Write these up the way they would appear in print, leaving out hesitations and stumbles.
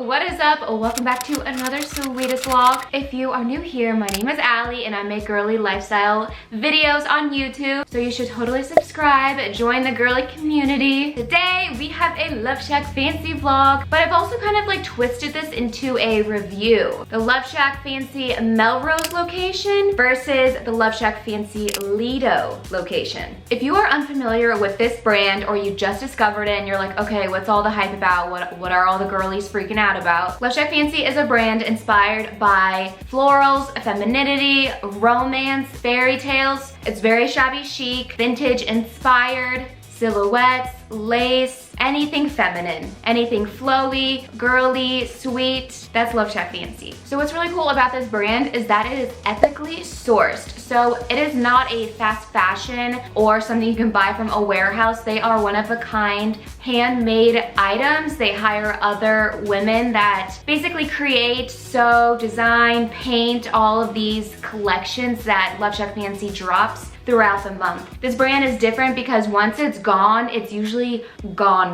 What is up? Welcome back to another sweetest vlog. If you are new here, my name is Allie and I make girly lifestyle videos on YouTube. So you should totally subscribe, join the girly community. Today we have a Love Shack Fancy vlog, but I've also kind of like twisted this into a review. The Love Shack Fancy Melrose location versus the Love Shack Fancy Lido location. If you are unfamiliar with this brand or you just discovered it and you're like, okay, what's all the hype about? What are all the girlies freaking out about? Love Shack Fancy is a brand inspired by florals, femininity, romance, fairy tales. It's very shabby chic, vintage inspired, silhouettes, lace, anything feminine, anything flowy, girly, sweet. That's Love Shack Fancy. So what's really cool about this brand is that it is ethically sourced. So it is not a fast fashion or something you can buy from a warehouse. They are one of a kind, handmade items. They hire other women that basically create, sew, design, paint all of these collections that Love Shack Fancy drops throughout the month. This brand is different because once it's gone, it's usually gone.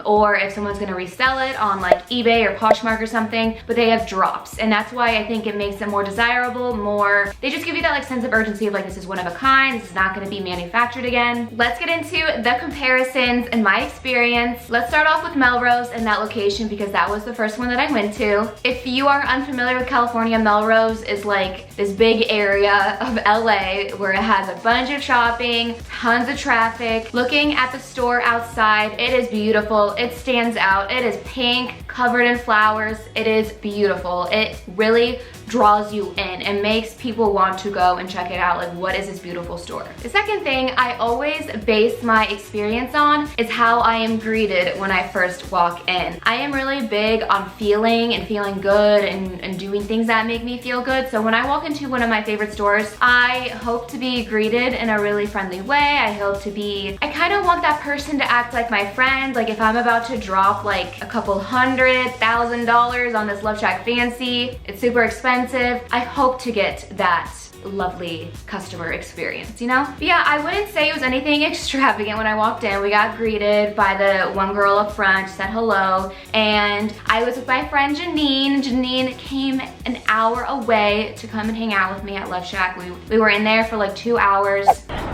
Or if someone's gonna resell it on like eBay or Poshmark or something, but they have drops. And that's why I think it makes it more desirable, they just give you that like sense of urgency of like, this is one of a kind, this is not gonna be manufactured again. Let's get into the comparisons and my experience. Let's start off with Melrose and that location because that was the first one that I went to. If you are unfamiliar with California, Melrose is like this big area of LA where it has a bunch of shopping, tons of traffic. Looking at the store outside, it is beautiful. It stands out. It is pink, covered in flowers. It is beautiful. It really draws you in and makes people want to go and check it out. Like, what is this beautiful store? The second thing I always base my experience on is how I am greeted when I first walk in. I am really big on feeling good and doing things that make me feel good. So when I walk into one of my favorite stores, I hope to be greeted in a really friendly way. I kind of want that person to act like my friend. Like if I'm about to drop like a couple $100,000 on this Love Shack Fancy, it's super expensive. I hope to get that lovely customer experience, you know? But yeah, I wouldn't say it was anything extravagant when I walked in. We got greeted by the one girl up front, said hello, and I was with my friend Janine. Janine came an hour away to come and hang out with me at Love Shack. We were in there for like 2 hours.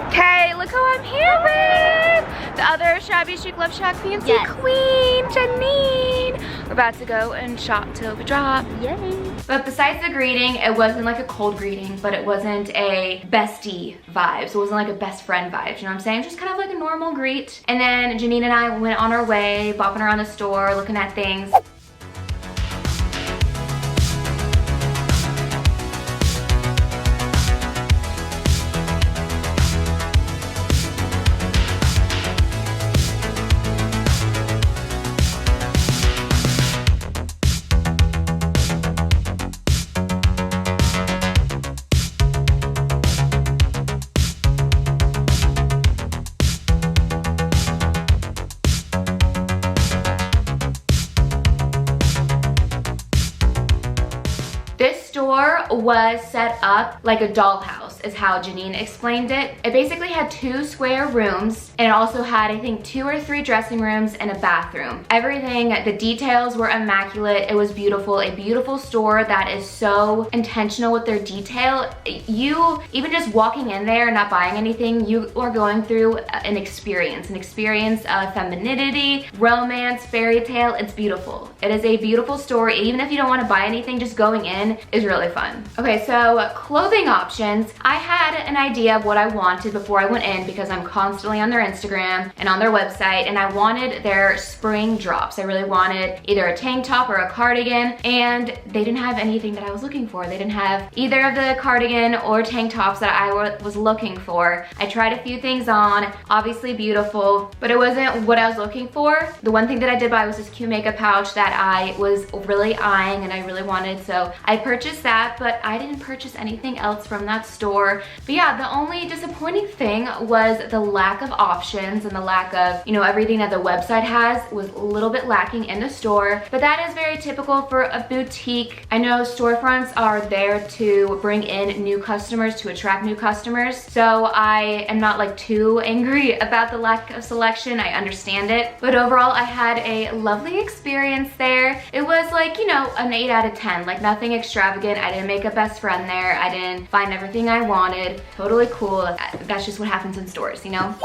Okay, look who I'm here with! The other shabby chic Love Shack Fancy queen, Janine! We're about to go and shop till we drop. Yay! But besides the greeting, it wasn't like a cold greeting, but it wasn't a bestie vibe. So it wasn't like a best friend vibe, you know what I'm saying? Just kind of like a normal greet. And then Janine and I went on our way, bopping around the store, looking at things. This store was set up like a dollhouse is how Janine explained it. It basically had 2 square rooms and it also had I think 2 or 3 dressing rooms and a bathroom. Everything, the details were immaculate. It was beautiful. A beautiful store that is so intentional with their detail. You, even just walking in there and not buying anything, you are going through an experience of femininity, romance, fairy tale. It's beautiful. It is a beautiful store. Even if you don't want to buy anything, just going in is really fun. Okay, so clothing options. I had an idea of what I wanted before I went in because I'm constantly on their Instagram and on their website, and I wanted their spring drops. I really wanted either a tank top or a cardigan, and they didn't have anything that I was looking for. They didn't have either of the cardigan or tank tops that I was looking for. I tried a few things on, obviously beautiful, but it wasn't what I was looking for. The one thing that I did buy was this cute makeup pouch that I was really eyeing and I really wanted, so I purchased purchased that, but I didn't purchase anything else from that store. But yeah, the only disappointing thing was the lack of options and the lack of, you know, everything that the website has was a little bit lacking in the store. But that is very typical for a boutique. I know storefronts are there to bring in new customers, to attract new customers. So I am not like too angry about the lack of selection. I understand it. But overall, I had a lovely experience there. It was like, you know, an 8 out of 10, like nothing extravagant. I didn't make a best friend there. I didn't find everything I wanted. Totally cool. That's just what happens in stores, you know?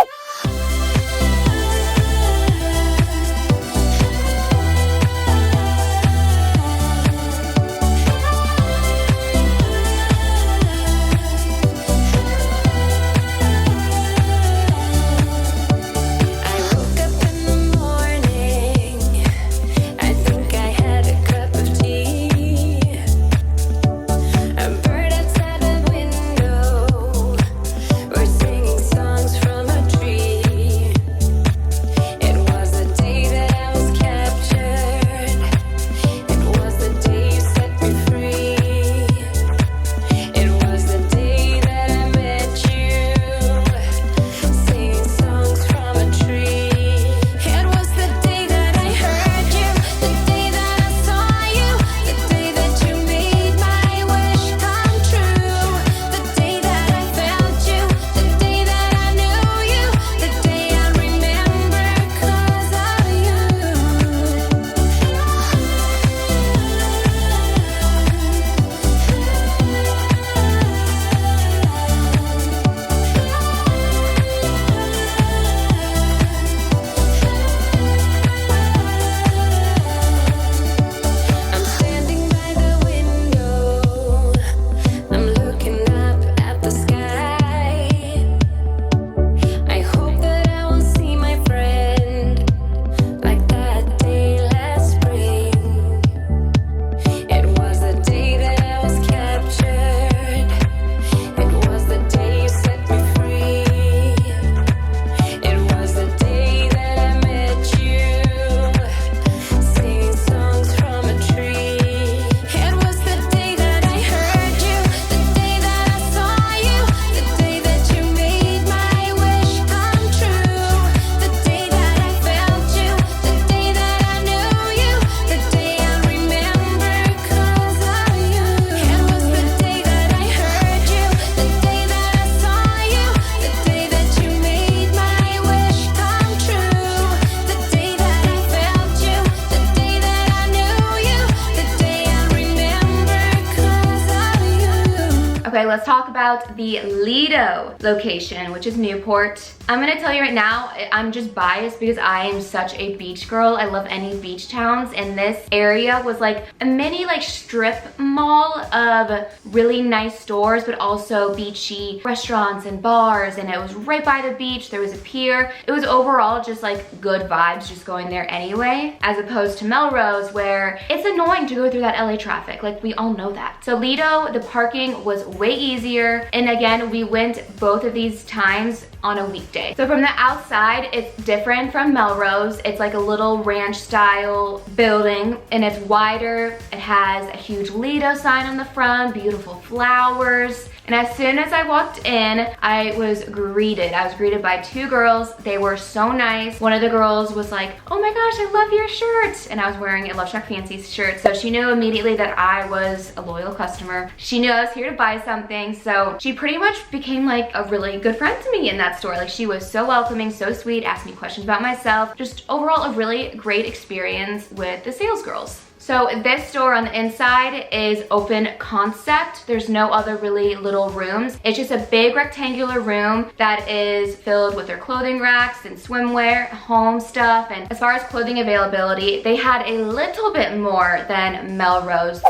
Okay, let's talk about the Lido location, which is Newport. I'm gonna tell you right now, I'm just biased because I am such a beach girl. I love any beach towns, and this area was like a mini like strip mall of really nice stores, but also beachy restaurants and bars, and it was right by the beach. There was a pier. It was overall just like good vibes just going there anyway, as opposed to Melrose where it's annoying to go through that LA traffic. Like, we all know that. So Lido, the parking was way easier, and again, we went both of these times on a weekday. So from the outside, it's different from Melrose. It's like a little ranch style building, and it's wider. It has a huge Lido sign on the front, beautiful flowers. And as soon as I walked in, I was greeted. I was greeted by two girls. They were so nice. One of the girls was like, "Oh my gosh, I love your shirt." And I was wearing a Love Shack Fancy shirt. So she knew immediately that I was a loyal customer. She knew I was here to buy something. So she pretty much became like a really good friend to me in that store. Like, she was so welcoming, so sweet, asked me questions about myself. Just overall a really great experience with the sales girls. So this store on the inside is open concept. There's no other really little rooms. It's just a big rectangular room that is filled with their clothing racks and swimwear, home stuff. And as far as clothing availability, they had a little bit more than Melrose.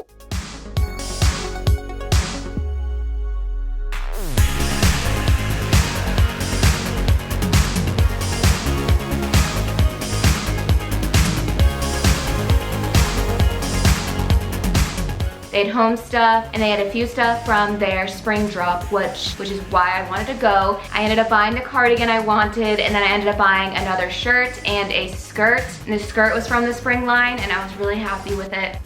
They had home stuff, and they had a few stuff from their spring drop, which is why I wanted to go. I ended up buying the cardigan I wanted, and then I ended up buying another shirt and a skirt. And the skirt was from the spring line, and I was really happy with it.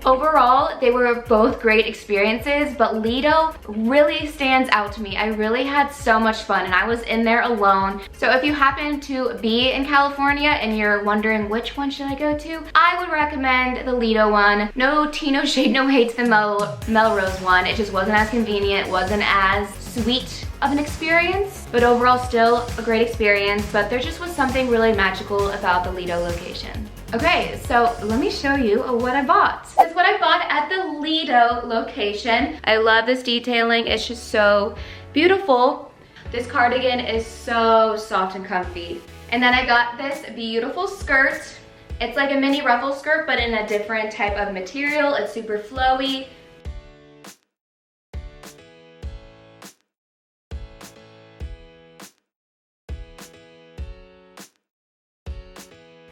Overall, they were both great experiences, but Lido really stands out to me. I really had so much fun, and I was in there alone. So if you happen to be in California and you're wondering which one should I go to, I would recommend the Lido one. No tea, no shade, no hate to the Melrose one. It just wasn't as convenient, wasn't as sweet of an experience, but overall still a great experience. But there just was something really magical about the Lido location. Okay, so let me show you what I bought. This is what I bought at the Lido location. I love this detailing. It's just so beautiful. This cardigan is so soft and comfy. And then I got this beautiful skirt. It's like a mini ruffle skirt, but in a different type of material. It's super flowy.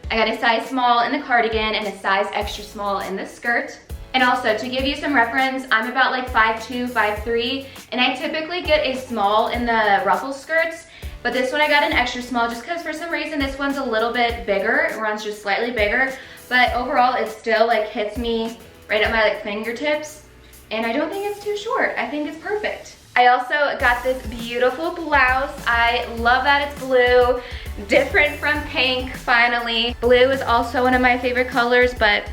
I got a size small in the cardigan and a size extra small in the skirt. And also, to give you some reference, I'm about like 5'2", 5'3", and I typically get a small in the ruffle skirts, but this one I got an extra small just because for some reason this one's a little bit bigger. It runs just slightly bigger, but overall it still like hits me right at my like fingertips, and I don't think it's too short. I think it's perfect. I also got this beautiful blouse. I love that it's blue, different from pink, finally. Blue is also one of my favorite colors, but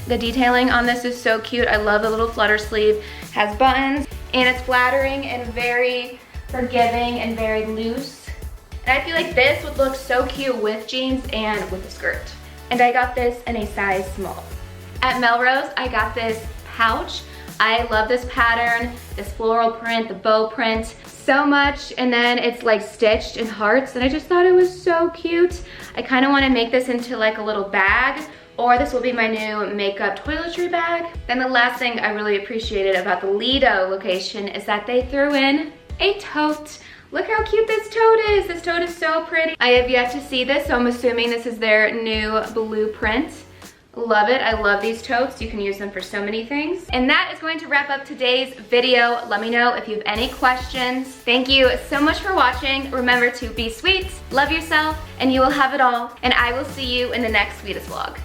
the detailing on this is so cute. I love the little flutter sleeve, has buttons, and it's flattering and very forgiving and very loose. And I feel like this would look so cute with jeans and with a skirt. And I got this in a size small. At Melrose, I got this pouch. I love this pattern, this floral print, the bow print so much, and then it's like stitched in hearts, and I just thought it was so cute. I kind of want to make this into like a little bag, or this will be my new makeup toiletry bag. Then the last thing I really appreciated about the Lido location is that they threw in a tote. Look how cute this tote is. This tote is so pretty. I have yet to see this, so I'm assuming this is their new blueprint. Love it. I love these totes. You can use them for so many things. And that is going to wrap up today's video. Let me know if you have any questions. Thank you so much for watching. Remember to be sweet, love yourself, and you will have it all. And I will see you in the next sweetest vlog.